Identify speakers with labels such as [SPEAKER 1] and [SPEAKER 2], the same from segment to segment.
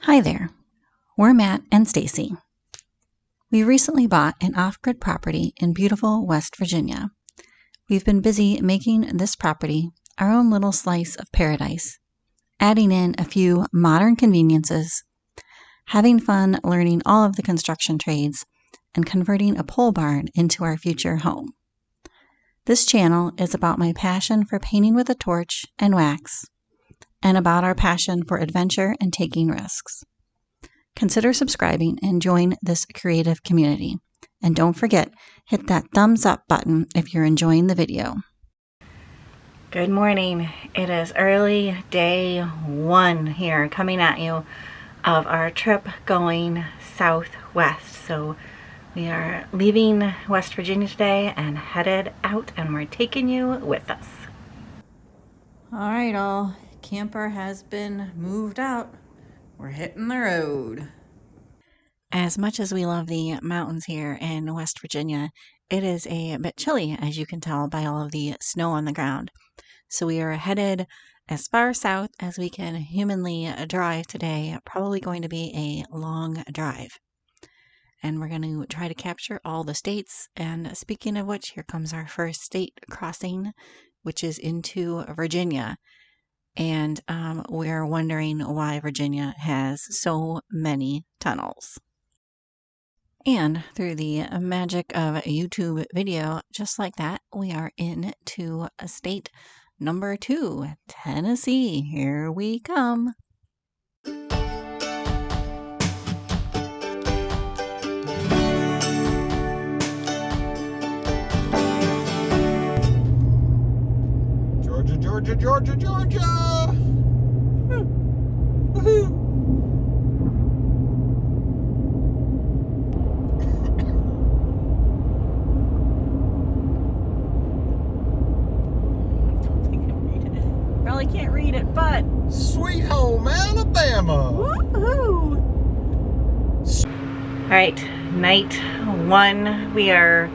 [SPEAKER 1] Hi there, we're Matt and Stacy. We recently bought an off-grid property in beautiful West Virginia. We've been busy making this property our own little slice of paradise, adding in a few modern conveniences, having fun learning all of the construction trades, and converting a pole barn into our future home. This channel is about my passion for painting with a torch and wax, and about our passion for adventure and taking risks. Consider subscribing and join this creative community. And don't forget, hit that thumbs up button if you're enjoying the video.
[SPEAKER 2] Good morning. It is early day one here, coming at you of our trip going southwest. So we are leaving West Virginia today and headed out, and we're taking you with us. All right, all. Camper has been moved out. We're hitting the road.
[SPEAKER 1] As much as we love the mountains here in West Virginia, it is a bit chilly, as you can tell by all of the snow on the ground. So we are headed as far south as we can humanly drive today, probably going to be a long drive. And we're going to try to capture all the states. And speaking of which, here comes our first state crossing, which is into Virginia. And we're wondering why Virginia has so many tunnels. And through the magic of a YouTube video, just like that, we are into state number 2, Tennessee. Here we come.
[SPEAKER 3] Georgia, Georgia, Georgia, Georgia! Woohoo!
[SPEAKER 2] Probably can't read it, but
[SPEAKER 3] Sweet home Alabama!
[SPEAKER 2] woohoo! All right, night one. We are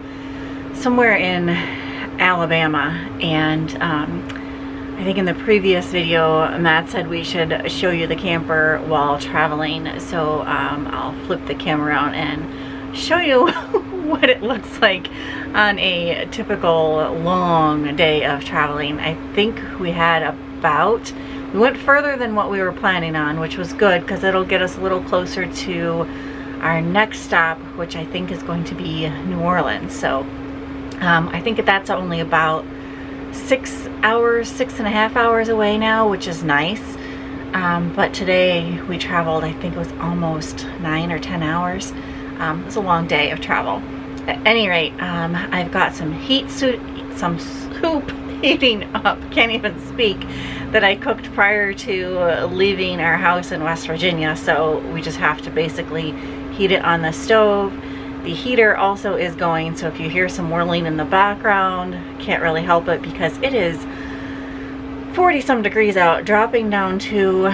[SPEAKER 2] somewhere in Alabama, and I think in the previous video Matt said we should show you the camper while traveling, so I'll flip the camera around and show you what it looks like on a typical long day of traveling. I think we went further than what we were planning on, which was good because it'll get us a little closer to our next stop, which I think is going to be New Orleans. So I think that's only about 6.5 hours away now, which is nice. But today we traveled, I think it was almost 9 or 10 hours. It was a long day of travel. At any rate, I've got some soup heating up, can't even speak, that I cooked prior to leaving our house in West Virginia. So we just have to basically heat it on the stove. The heater also is going, so if you hear some whirling in the background, can't really help it because it is 40 some degrees out, dropping down to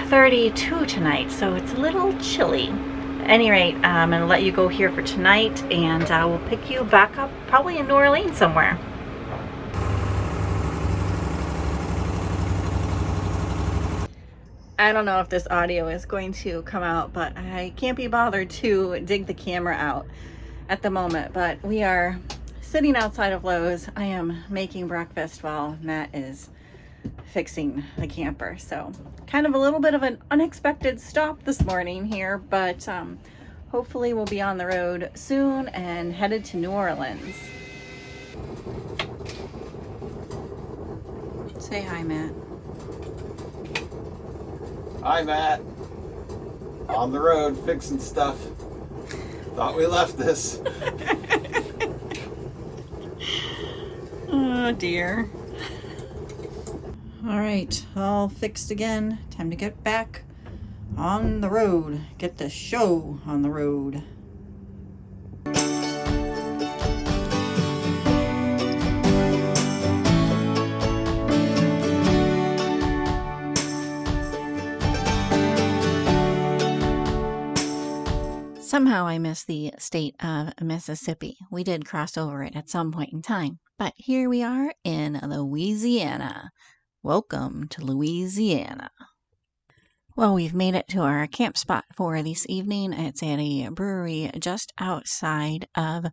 [SPEAKER 2] 32 tonight, so it's a little chilly. At any rate, I'm going to let you go here for tonight, and we'll pick you back up probably in New Orleans somewhere. I don't know if this audio is going to come out, but I can't be bothered to dig the camera out at the moment. But we are sitting outside of Lowe's. I am making breakfast while Matt is fixing the camper. So kind of a little bit of an unexpected stop this morning here, but hopefully we'll be on the road soon and headed to New Orleans. Say hi, Matt.
[SPEAKER 3] Hi, Matt. On the road, fixing stuff. Thought we left this.
[SPEAKER 2] Oh dear. All right, all fixed again. Time to get back on the road. Get the show on the road.
[SPEAKER 1] Somehow I missed the state of Mississippi. We did cross over it at some point in time, but here we are in Louisiana. Welcome to Louisiana. Well, we've made it to our camp spot for this evening. It's at a brewery just outside of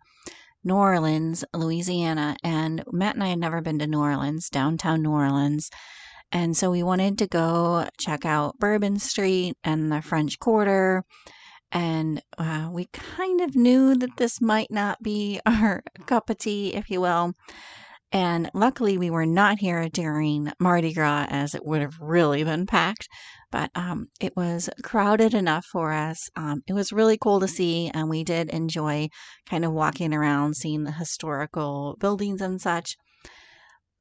[SPEAKER 1] New Orleans, Louisiana. And Matt and I had never been to New Orleans, downtown New Orleans. And so we wanted to go check out Bourbon Street and the French Quarter. And we kind of knew that this might not be our cup of tea, if you will. And luckily, we were not here during Mardi Gras, as it would have really been packed. But it was crowded enough for us. It was really cool to see, and we did enjoy kind of walking around, seeing the historical buildings and such.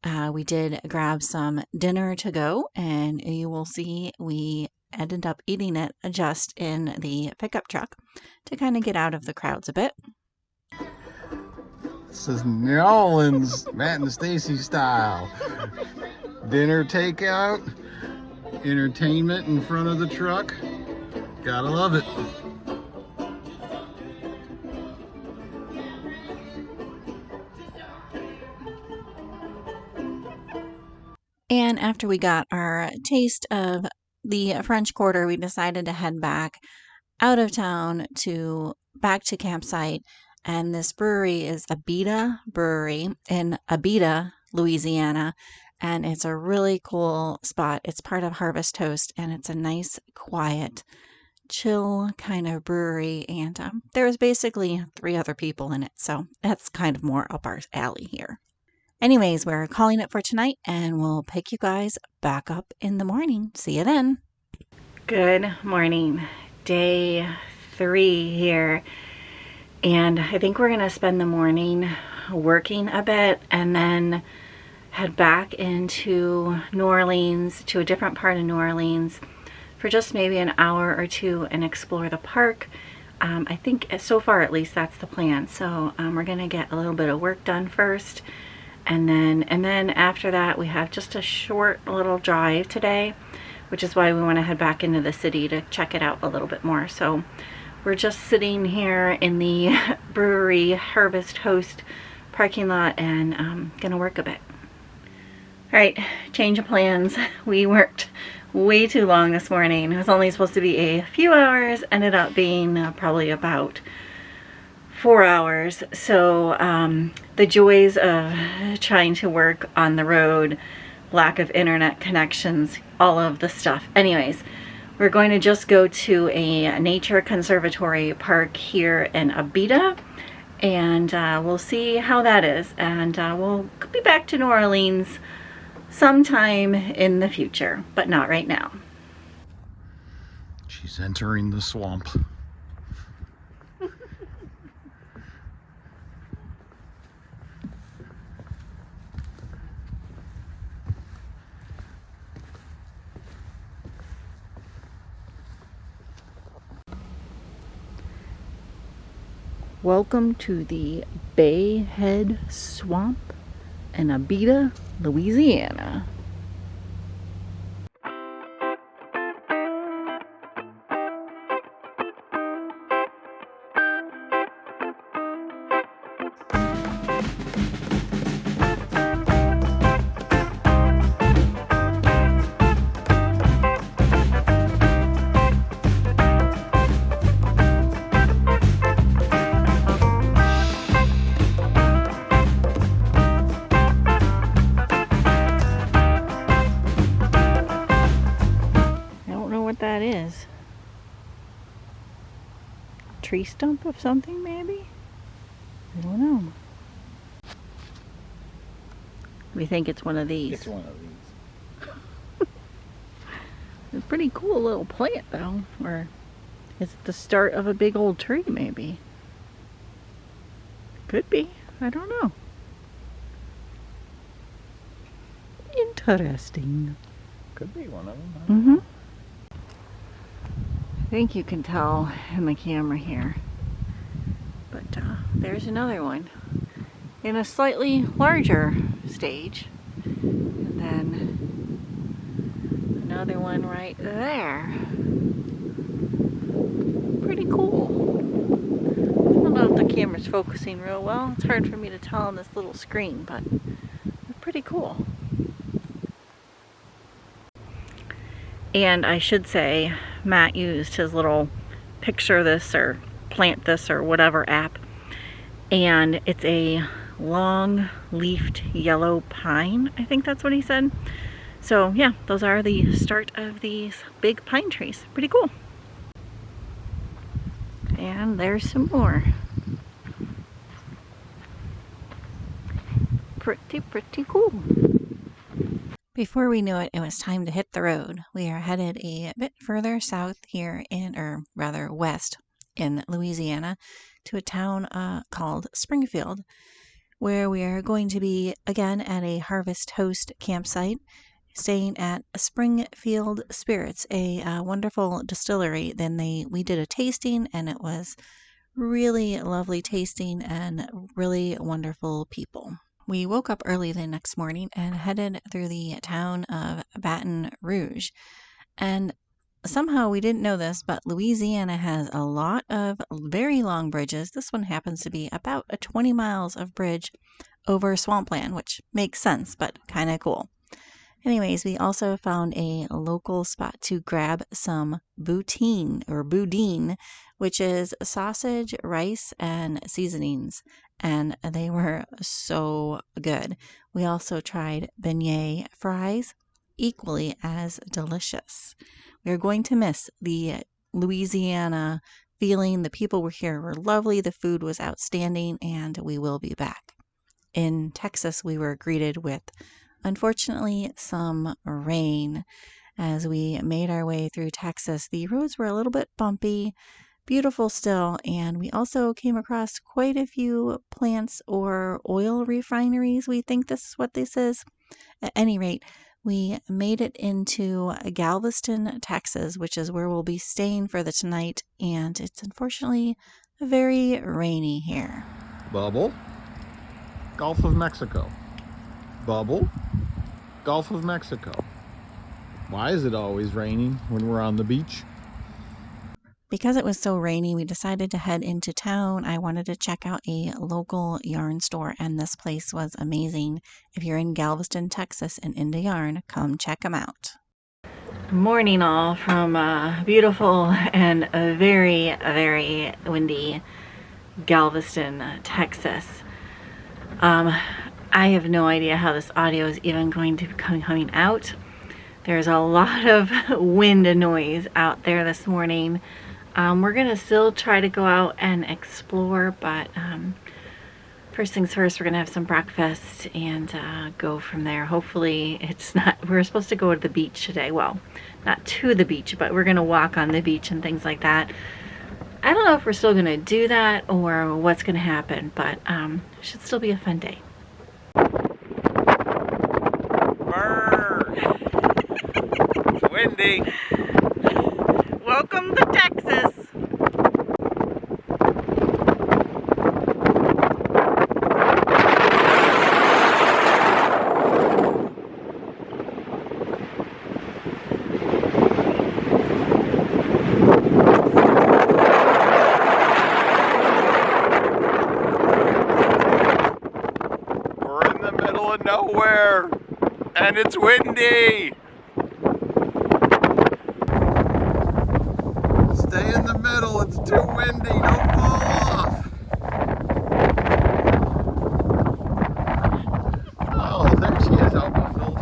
[SPEAKER 1] We did grab some dinner to go, and you will see we ended up eating it just in the pickup truck to kind of get out of the crowds a bit.
[SPEAKER 3] This is New Orleans, Matt and Stacy style. Dinner takeout, entertainment in front of the truck. Gotta love it.
[SPEAKER 1] And after we got our taste of the French Quarter, we decided to head back out of town back to campsite. And this brewery is Abita Brewery in Abita, Louisiana. And it's a really cool spot. It's part of Harvest Toast, and it's a nice, quiet, chill kind of brewery. And there's basically 3 other people in it. So that's kind of more up our alley here. Anyways, we're calling it for tonight, and we'll pick you guys back up in the morning. See you then.
[SPEAKER 2] Good morning. Day 3 here. And I think we're going to spend the morning working a bit and then head back into New Orleans, to a different part of New Orleans, for just maybe an hour or 2 and explore the park. I think so far at least that's the plan. So we're going to get a little bit of work done first. And then after that, we have just a short little drive today, which is why we want to head back into the city to check it out a little bit more. So we're just sitting here in the brewery Harvest Host parking lot and gonna work a bit. All right, change of plans. We worked way too long this morning. It was only supposed to be a few hours, ended up being probably about 4 hours. So the joys of trying to work on the road, lack of internet connections, all of the stuff. Anyways, we're going to just go to a nature conservatory park here in Abita, and we'll see how that is. And we'll be back to New Orleans sometime in the future, but not right now.
[SPEAKER 3] She's entering the swamp.
[SPEAKER 2] Welcome to the Bay Head Swamp in Abita, Louisiana. That is a tree stump of something, maybe? I don't know. We think it's one of these.
[SPEAKER 3] It's one of these.
[SPEAKER 2] It's a pretty cool little plant, though. Or is it the start of a big old tree, maybe? Could be. I don't know. Interesting.
[SPEAKER 3] Could be one of them.
[SPEAKER 2] Mm-hmm. I think you can tell in the camera here, but there's another one in a slightly larger stage, and then another one right there. Pretty cool. I don't know if the camera's focusing real well. It's hard for me to tell on this little screen, but it's pretty cool. And I should say, Matt used his little picture this or plant this or whatever app. And it's a long-leafed yellow pine. I think that's what he said. So yeah, those are the start of these big pine trees. Pretty cool. And there's some more. Pretty cool.
[SPEAKER 1] Before we knew it, it was time to hit the road. We are headed a bit further south here or rather west in Louisiana, to a town called Springfield, where we are going to be again at a Harvest Host campsite, staying at Springfield Spirits, a wonderful distillery. Then we did a tasting, and it was really lovely tasting and really wonderful people. We woke up early the next morning and headed through the town of Baton Rouge. And somehow we didn't know this, but Louisiana has a lot of very long bridges. This one happens to be about 20 miles of bridge over swampland, which makes sense, but kind of cool. Anyways, we also found a local spot to grab some boudin, which is sausage, rice, and seasonings, and they were so good. We also tried beignet fries, equally as delicious. We are going to miss the Louisiana feeling. The people here were lovely, the food was outstanding, and we will be back. In Texas, we were greeted with, unfortunately, some rain. As we made our way through Texas, the roads were a little bit bumpy, beautiful still, and we also came across quite a few plants or oil refineries. We think this is what this is. At any rate, we made it into Galveston, Texas, which is where we'll be staying for the tonight, and it's unfortunately very rainy here.
[SPEAKER 3] Bubble, Gulf of Mexico. Bubble, Gulf of Mexico. Why is it always raining when we're on the beach?
[SPEAKER 1] Because it was so rainy, we decided to head into town. I wanted to check out a local yarn store, and this place was amazing. If you're in Galveston, Texas, and into yarn, come check them out.
[SPEAKER 2] Morning all from beautiful and a very, very windy Galveston, Texas. I have no idea how this audio is even going to be coming out. There's a lot of wind and noise out there this morning. We're gonna still try to go out and explore, but first things first, we're gonna have some breakfast and go from there. Hopefully it's not, we're supposed to go to the beach today. Well, not to the beach, but we're gonna walk on the beach and things like that. I don't know if we're still gonna do that or what's gonna happen, but it should still be a fun day.
[SPEAKER 3] Burr! It's windy.
[SPEAKER 2] Welcome to Texas.
[SPEAKER 3] We're in the middle of nowhere, and it's windy. Stay in the middle, it's too windy, don't fall off. Oh, there she is, all bundled.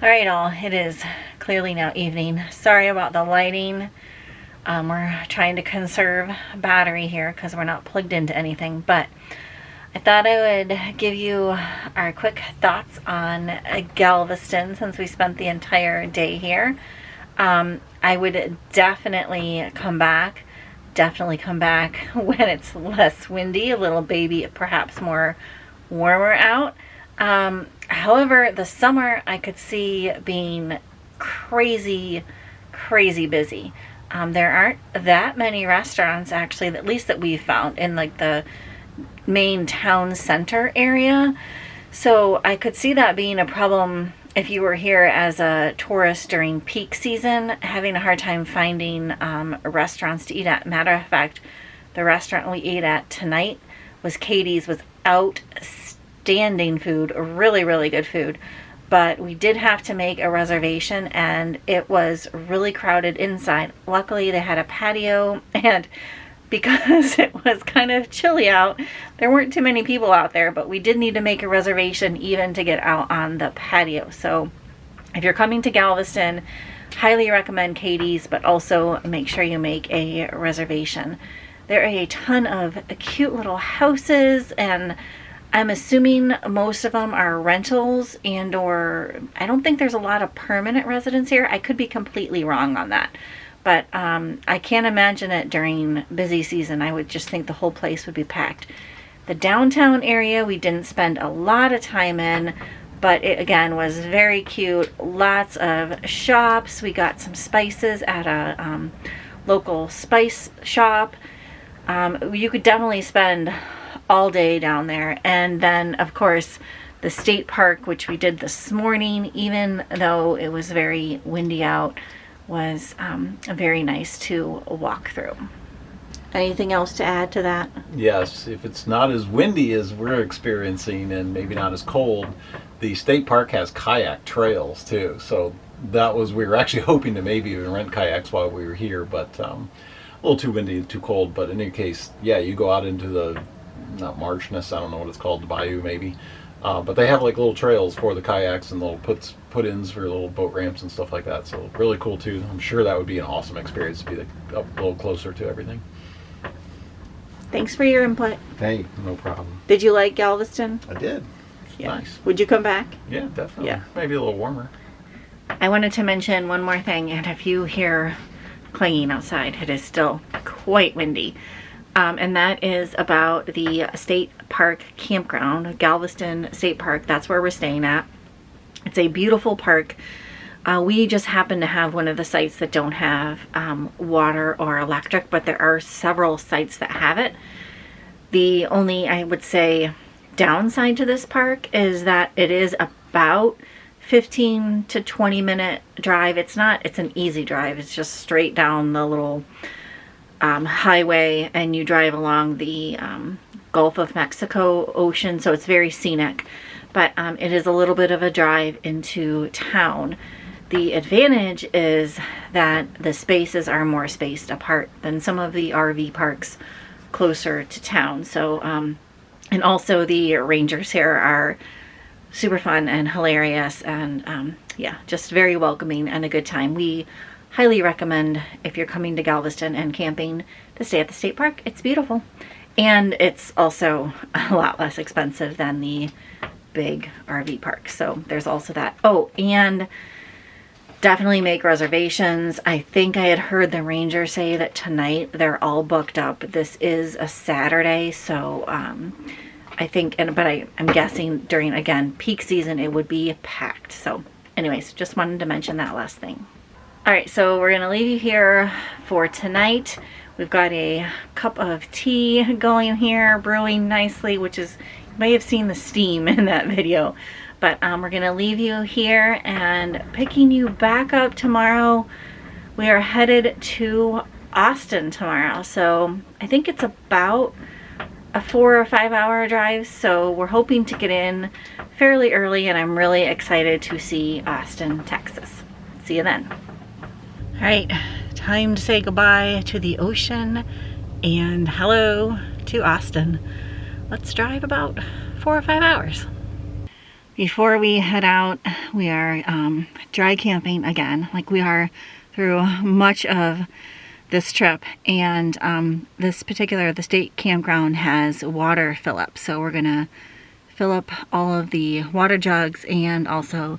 [SPEAKER 2] Alright all, it is clearly now evening. Sorry about the lighting. We're trying to conserve battery here because we're not plugged into anything, but I thought I would give you our quick thoughts on Galveston since we spent the entire day here. I would definitely come back when it's less windy, a little baby, perhaps more warmer out. However, the summer I could see being crazy, crazy busy. There aren't that many restaurants, actually, at least that we've found in like the main town center area. So I could see that being a problem if you were here as a tourist during peak season, having a hard time finding restaurants to eat at. Matter of fact, the restaurant we ate at tonight was Katie's, was outstanding food, really, really good food. But we did have to make a reservation, and it was really crowded inside. Luckily, they had a patio, and because it was kind of chilly out, there weren't too many people out there, but we did need to make a reservation even to get out on the patio. So if you're coming to Galveston, highly recommend Katie's, but also make sure you make a reservation. There are a ton of cute little houses, and I'm assuming most of them are rentals, and or I don't think there's a lot of permanent residents here. I could be completely wrong on that. But I can't imagine it during busy season. I would just think the whole place would be packed. The downtown area we didn't spend a lot of time in, but it again was very cute. Lots of shops. We got some spices at a local spice shop. You could definitely spend all day down there. And then of course the state park, which we did this morning, even though it was very windy out, was very nice to walk through. Anything else to add to that?
[SPEAKER 4] Yes, if it's not as windy as we're experiencing and maybe not as cold, the state park has kayak trails too. So we were actually hoping to maybe even rent kayaks while we were here, but a little too windy, too cold. But in any case, yeah, you go out into the, not marshness, I don't know what it's called, the bayou maybe. But they have like little trails for the kayaks and little put-ins for little boat ramps and stuff like that. So really cool too. I'm sure that would be an awesome experience to be up a little closer to everything.
[SPEAKER 2] Thanks for your input.
[SPEAKER 4] Hey, no problem.
[SPEAKER 2] Did you like Galveston?
[SPEAKER 4] I did.
[SPEAKER 2] Yeah.
[SPEAKER 4] Nice.
[SPEAKER 2] Would you come back?
[SPEAKER 4] Yeah, definitely.
[SPEAKER 2] Yeah.
[SPEAKER 4] Maybe a little warmer.
[SPEAKER 2] I wanted to mention one more thing, and if you hear clanging outside, it is still quite windy. And that is about the state park campground, Galveston State Park. That's where we're staying at. It's a beautiful park. We just happen to have one of the sites that don't have water or electric, but there are several sites that have it. The only, I would say, downside to this park is that it is about 15 to 20 minute drive. It's an easy drive. It's just straight down the little highway, and you drive along the Gulf of Mexico ocean, so it's very scenic, but it is a little bit of a drive into town. The advantage is that the spaces are more spaced apart than some of the RV parks closer to town. So and also the rangers here are super fun and hilarious, and yeah, just very welcoming and a good time. We highly recommend, if you're coming to Galveston and camping, to stay at the state park. It's beautiful, and it's also a lot less expensive than the big RV parks. So there's also that. Oh, and definitely make reservations. I think I had heard the ranger say that tonight they're all booked up. This is a Saturday, so I think, but I'm guessing during, again, peak season, it would be packed. So anyways, just wanted to mention that last thing. All right, so we're gonna leave you here for tonight. We've got a cup of tea going here, brewing nicely, which is, you may have seen the steam in that video. But we're gonna leave you here and picking you back up tomorrow. We are headed to Austin tomorrow. So I think it's about a 4 or 5 hour drive. So we're hoping to get in fairly early, and I'm really excited to see Austin, Texas. See you then. All right, time to say goodbye to the ocean and hello to Austin. Let's drive about 4 or 5 hours. Before we head out, we are dry camping again, like we are through much of this trip. And the state campground has water fill up. So we're gonna fill up all of the water jugs and also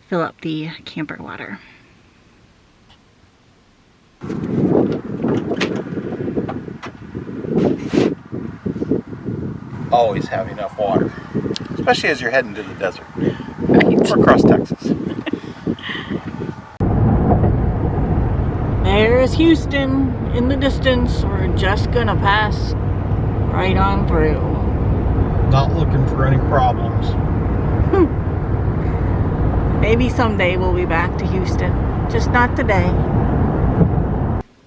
[SPEAKER 2] fill up the camper water.
[SPEAKER 4] Always have enough water, especially as you're heading to the desert.
[SPEAKER 2] Right.
[SPEAKER 4] across Texas.
[SPEAKER 2] There's Houston in the distance. We're just gonna pass right on through.
[SPEAKER 3] Not looking for any problems.
[SPEAKER 2] Maybe someday we'll be back to Houston. Just not today.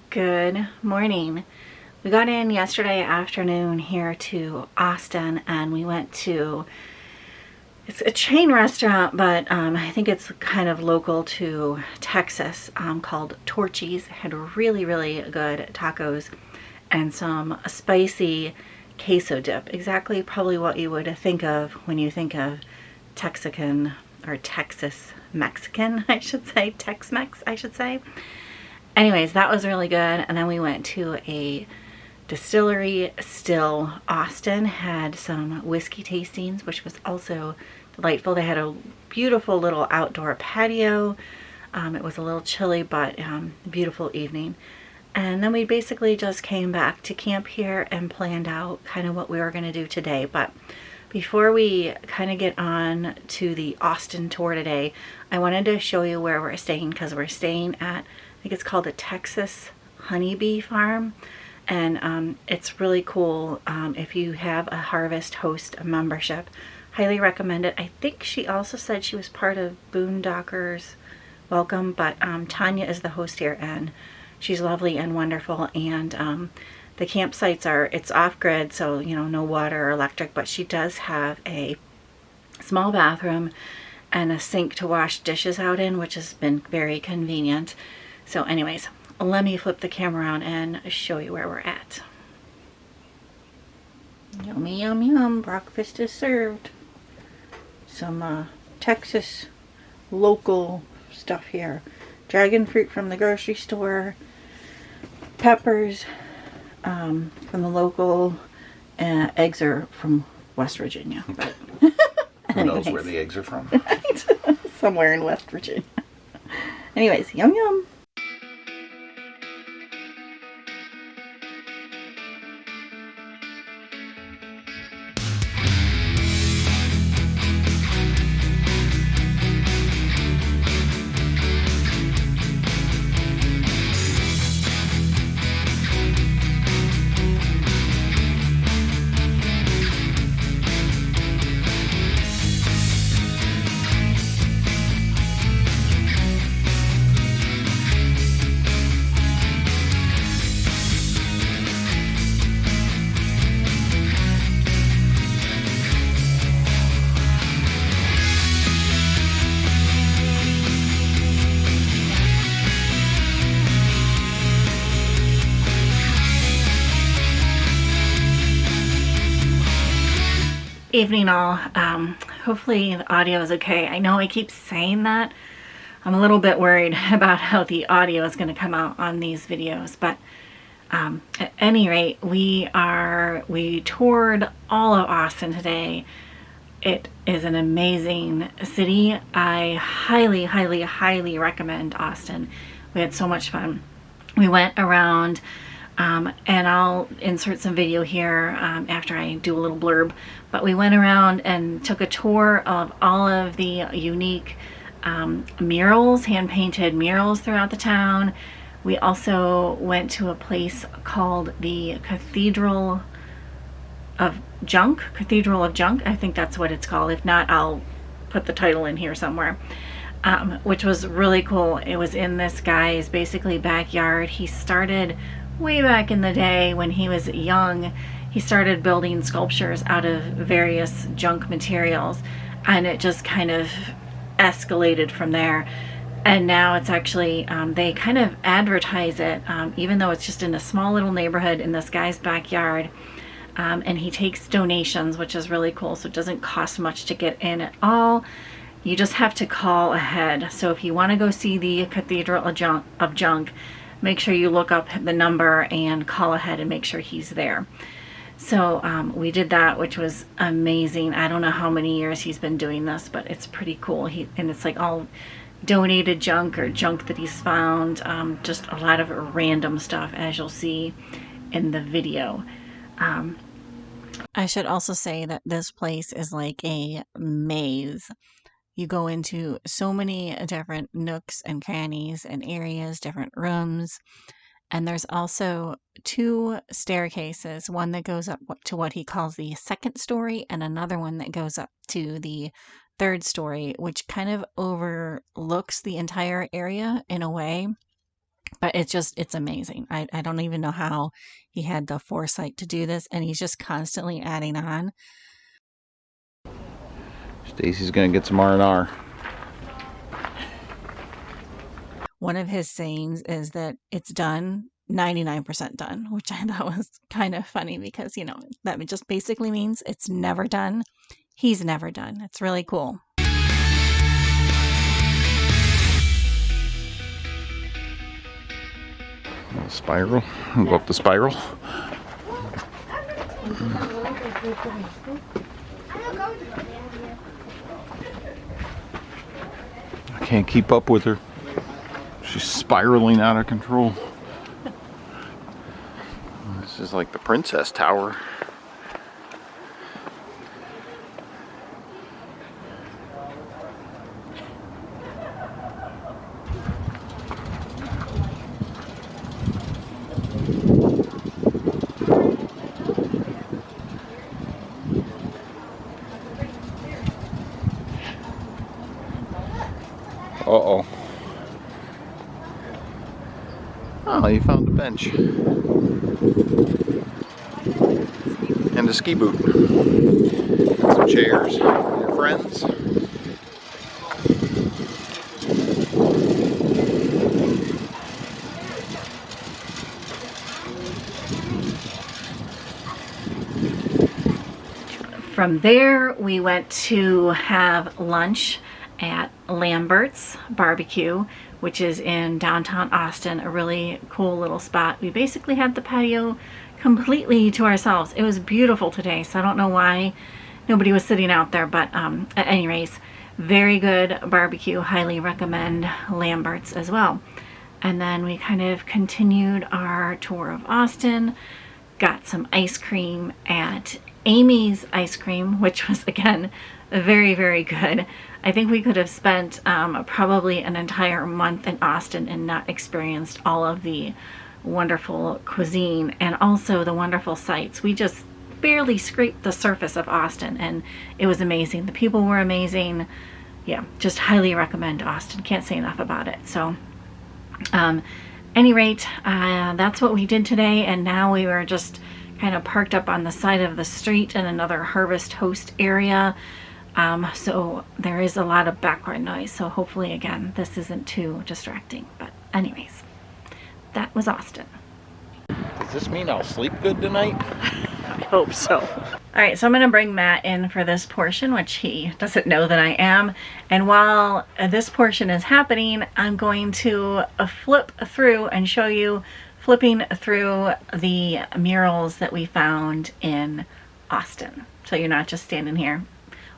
[SPEAKER 2] Good morning. We got in yesterday afternoon here to Austin, and we went to, it's a chain restaurant, but I think it's kind of local to Texas, called Torchy's. It had really, really good tacos and some spicy queso dip. Exactly probably what you would think of when you think of Texican or Texas Mexican, I should say. Tex-Mex, I should say. Anyways, that was really good. And then we went to a distillery. Still Austin had some whiskey tastings, which was also delightful. They had a beautiful little outdoor patio. It was a little chilly, but beautiful evening. And then we basically just came back to camp here and planned out kind of what we were going to do today. But before we kind of get on to the Austin tour today, I wanted to show you where we're staying, because we're staying at, I think it's called the Texas Honeybee Farm. And it's really cool. If you have a Harvest Host membership, highly recommend it. I think she also said she was part of Boondockers Welcome, but Tanya is the host here, and she's lovely and wonderful. And the campsites are, it's off-grid, so you know, no water or electric, but she does have a small bathroom and a sink to wash dishes out in, which has been very convenient. So anyways, let me flip the camera around and show you where we're at. Yummy, yum, yum. Breakfast is served. Some Texas local stuff here. Dragon fruit from the grocery store. Peppers from the local. Eggs are from West Virginia. But
[SPEAKER 4] Who knows where the eggs are from?
[SPEAKER 2] Somewhere in West Virginia. Anyways, yum yum. Evening all. Hopefully the audio is okay. I know I keep saying that. I'm a little bit worried about how the audio is going to come out on these videos, but at any rate, we toured all of Austin today. It is an amazing city. I highly, highly, highly recommend Austin. We had so much fun. We went around, and I'll insert some video here after I do a little blurb, but we went around and took a tour of all of the unique murals, hand-painted murals throughout the town. We also went to a place called the Cathedral of Junk, I think that's what it's called. If not, I'll put the title in here somewhere. Which was really cool. It was in this guy's basically backyard. He started way back in the day when he was young. He started building sculptures out of various junk materials, and it just kind of escalated from there. And now it's actually, they kind of advertise it, even though it's just in a small little neighborhood in this guy's backyard. And he takes donations, which is really cool. So it doesn't cost much to get in at all. You just have to call ahead. So if you want to go see the Cathedral of Junk, make sure you look up the number and call ahead and make sure he's there. So we did that, which was amazing. I don't know how many years he's been doing this, but it's pretty cool. And it's like all donated junk or junk that he's found. Just a lot of random stuff, as you'll see in the video.
[SPEAKER 1] I should also say that this place is like a maze. You go into so many different nooks and crannies and areas, different rooms. And there's also 2 staircases, one that goes up to what he calls the second story, and another one that goes up to the third story, which kind of overlooks the entire area in a way. But it's amazing. I don't even know how he had the foresight to do this, and he's just constantly adding on.
[SPEAKER 4] Stacy's gonna get some R&R.
[SPEAKER 1] One of his sayings is that it's done, 99% done, which I thought was kind of funny because, you know, that just basically means it's never done. He's never done. It's really cool.
[SPEAKER 4] Spiral. I'll go up the spiral. I can't keep up with her. She's spiraling out of control. This is like the Princess Tower. Uh-oh. Oh, you found a bench. And a ski boot. And some chairs. Your friends.
[SPEAKER 2] From there, we went to have lunch at Lambert's Barbecue, which is in downtown Austin, a really cool little spot. We basically had the patio completely to ourselves. It was beautiful today, so I don't know why nobody was sitting out there, but at any rate, very good barbecue. Highly recommend Lambert's as well. And then we kind of continued our tour of Austin, got some ice cream at Amy's Ice Cream, which was, again, very, very good. I think we could have spent probably an entire month in Austin and not experienced all of the wonderful cuisine and also the wonderful sights. We just barely scraped the surface of Austin, and it was amazing. The people were amazing. Yeah, just highly recommend Austin. Can't say enough about it. So, any rate, that's what we did today, and now we were just kind of parked up on the side of the street in another Harvest Host area. So there is a lot of background noise, so hopefully, again, this isn't too distracting. But anyways, that was Austin.
[SPEAKER 4] Does this mean I'll sleep good tonight?
[SPEAKER 2] I hope so. All right, so I'm gonna bring Matt in for this portion, which he doesn't know that I am. And while this portion is happening, I'm going to flip through and show you flipping through the murals that we found in Austin. So you're not just standing here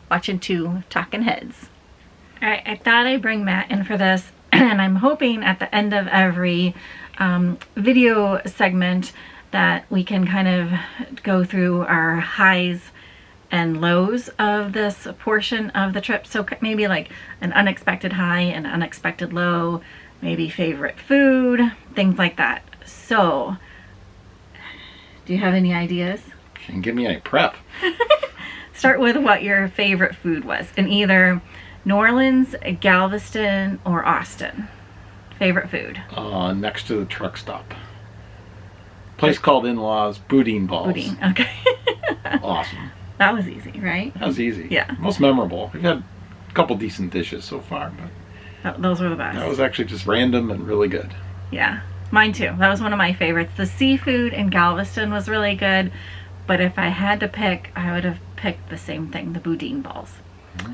[SPEAKER 2] watching 2 talking heads. All right, I thought I'd bring Matt in for this, and I'm hoping at the end of every video segment that we can kind of go through our highs and lows of this portion of the trip. So maybe like an unexpected high and unexpected low, maybe favorite food, things like that. So, do you have any ideas?
[SPEAKER 4] Can you give me any prep?
[SPEAKER 2] Start with what your favorite food was in either New Orleans, Galveston, or Austin. Favorite food?
[SPEAKER 4] Next to the truck stop. Place called In-Laws, Boudin Balls.
[SPEAKER 2] Boudin, okay.
[SPEAKER 4] Awesome.
[SPEAKER 2] That was easy, right?
[SPEAKER 4] That was easy.
[SPEAKER 2] Yeah.
[SPEAKER 4] Most memorable. We've had a couple decent dishes so far, but
[SPEAKER 2] Those were the best.
[SPEAKER 4] that was actually just random and really good.
[SPEAKER 2] Yeah, mine too. That was one of my favorites. The seafood in Galveston was really good, but if I had to pick, I would have picked the same thing, the Boudin Balls. Mm-hmm.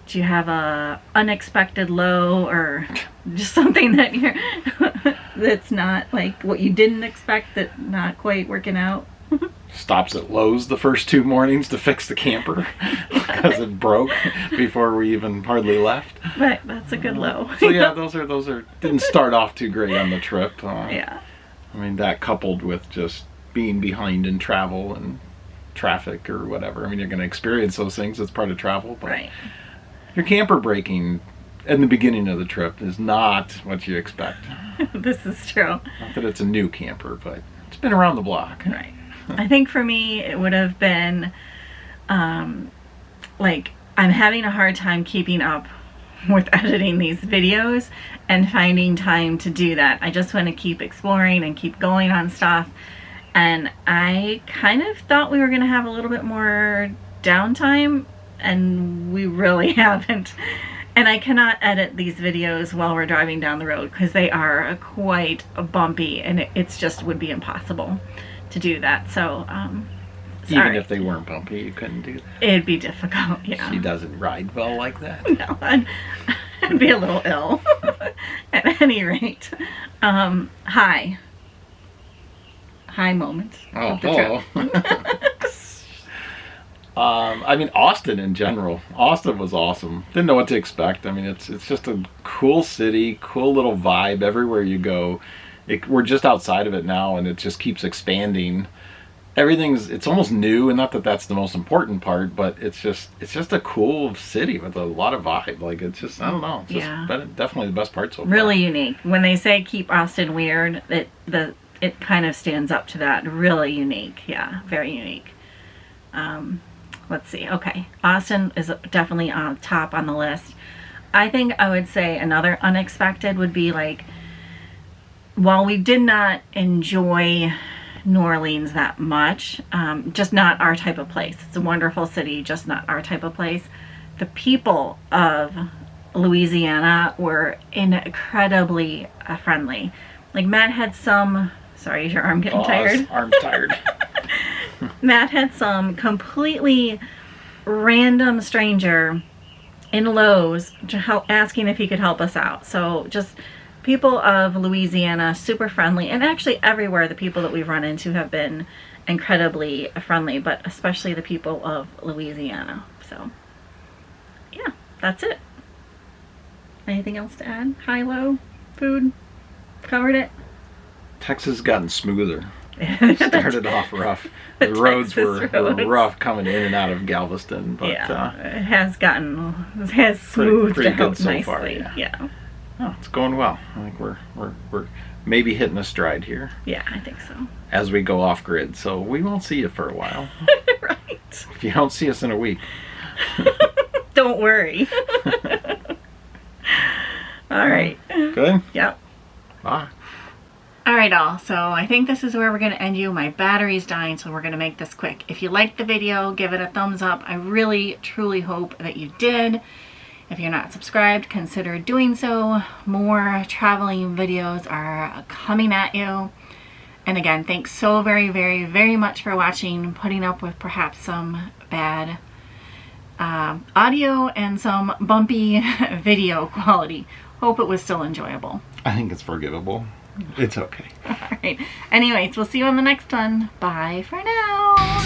[SPEAKER 2] Do you have a unexpected low or just something that you're that's not like what you didn't expect, that not quite working out?
[SPEAKER 4] Stops at Lowe's the first 2 mornings to fix the camper because it broke before we even hardly left.
[SPEAKER 2] But that's a good low.
[SPEAKER 4] So yeah, those are didn't start off too great on the trip.
[SPEAKER 2] Yeah.
[SPEAKER 4] I mean, that coupled with just being behind in travel and traffic or whatever. I mean, you're going to experience those things. It's part of travel. But
[SPEAKER 2] right.
[SPEAKER 4] your camper braking in the beginning of the trip is not what you expect.
[SPEAKER 2] This is true.
[SPEAKER 4] Not that it's a new camper, but it's been around the block.
[SPEAKER 2] Right. I think for me, it would have been like, I'm having a hard time keeping up with editing these videos and finding time to do that. I just want to keep exploring and keep going on stuff. And I kind of thought we were going to have a little bit more downtime, and we really haven't. And I cannot edit these videos while we're driving down the road because they are quite bumpy, and it's just would be impossible to do that. So, sorry.
[SPEAKER 4] Even if they weren't bumpy, you couldn't do that.
[SPEAKER 2] It'd be difficult, yeah.
[SPEAKER 4] She doesn't ride well like that.
[SPEAKER 2] No, I'd be a little ill. At any rate, high moment of the trip.
[SPEAKER 4] I mean, Austin in general. Austin was awesome. Didn't know what to expect. I mean, it's just a cool city, cool little vibe everywhere you go. We're just outside of it now, and it just keeps expanding. It's almost new, and not that that's the most important part, but it's just a cool city with a lot of vibe. Like, it's just, I don't know, it's just definitely the best part so far.
[SPEAKER 2] Really unique. When they say keep Austin weird, it kind of stands up to that. Really unique. Yeah, very unique. Let's see. Okay, Austin is definitely on top on the list. I think I would say another unexpected would be, like, while we did not enjoy New Orleans that much, just not our type of place. It's a wonderful city, just not our type of place. The people of Louisiana were incredibly friendly. Like, Matt had some, sorry, is your arm getting tired?
[SPEAKER 4] Arm's tired.
[SPEAKER 2] Matt had some completely random stranger in Lowe's asking if he could help us out. So just people of Louisiana, super friendly, and actually everywhere the people that we've run into have been incredibly friendly, but especially the people of Louisiana. So yeah, that's it. Anything else to add? High, low, food? Covered it?
[SPEAKER 4] Texas has gotten smoother. Started off rough. The roads were rough coming in and out of Galveston, but
[SPEAKER 2] yeah, it has smoothed
[SPEAKER 4] pretty
[SPEAKER 2] out
[SPEAKER 4] good so
[SPEAKER 2] nicely.
[SPEAKER 4] far.
[SPEAKER 2] Yeah.
[SPEAKER 4] Oh, it's going well. I think we're maybe hitting a stride here.
[SPEAKER 2] Yeah, I think so.
[SPEAKER 4] As we go off grid, so we won't see you for a while.
[SPEAKER 2] Right.
[SPEAKER 4] If you don't see us in a week,
[SPEAKER 2] don't worry. All right.
[SPEAKER 4] Good.
[SPEAKER 2] Yep.
[SPEAKER 4] Bye.
[SPEAKER 2] All right, all. So I think this is where we're going to end you. My battery's dying, so we're going to make this quick. If you liked the video, give it a thumbs up. I really, truly hope that you did. If you're not subscribed, consider doing so. More traveling videos are coming at you. And again, thanks so very, very, very much for watching, putting up with perhaps some bad audio and some bumpy video quality. Hope it was still enjoyable.
[SPEAKER 4] I think it's forgivable. It's okay.
[SPEAKER 2] All right. Anyways, we'll see you on the next one. Bye for now.